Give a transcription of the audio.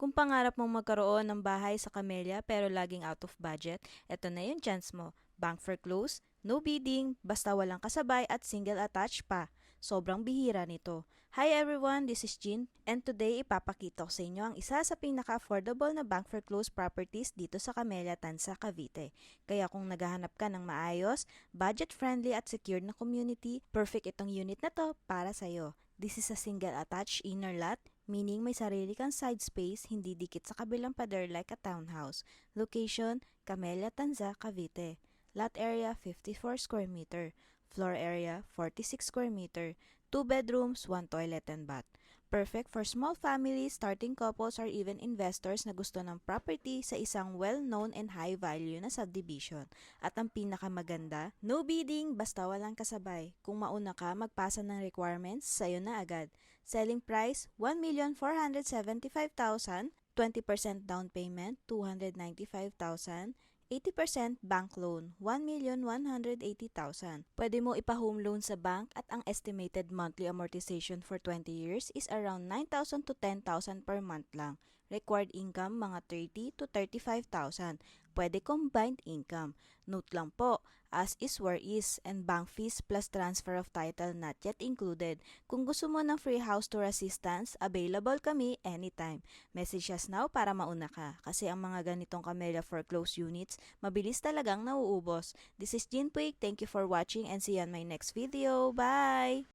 Kung pangarap mong magkaroon ng bahay sa Camellia pero laging out of budget, eto na yung chance mo. Bank foreclose, no bidding, basta walang kasabay at single attached pa. Sobrang bihira nito. Hi everyone, this is Jean and today ipapakita ko sa inyo ang isa sa pinaka-affordable na bank foreclosed properties dito sa Camellia, Tanza, Cavite. Kaya kung naghahanap ka ng maayos, budget-friendly at secured na community, perfect itong unit na to para sa'yo. This is a single attached inner lot, meaning may sarili kang side space, hindi dikit sa kabilang pader like a townhouse. Location, Camellia, Tanza, Cavite. Lot area, 54 square meter. Floor area, 46 square meter. 2 bedrooms, 1 toilet and bath. Perfect for small families, starting couples, or even investors na gusto ng property sa isang well-known and high-value na subdivision. At ang pinakamaganda, no bidding basta walang kasabay. Kung mauna ka magpasa ng requirements, sa'yo na agad. Selling price, 1,475,000, 20% down payment, 295,000, 80% bank loan, 1,180,000. Pwede mo ipa-home loan sa bank at ang estimated monthly amortization for 20 years is around 9,000 to 10,000 per month lang. Required income mga 30 to 35,000. Pwede combined income. Note lang po, as is where is and bank fees plus transfer of title not yet included. Kung gusto mo ng free house tour assistance, available kami anytime. Message us now para mauna ka. Kasi ang mga ganitong Camellia foreclosed units, mabilis talagang nauubos. This is Jean Puig. Thank you for watching and see you on my next video. Bye!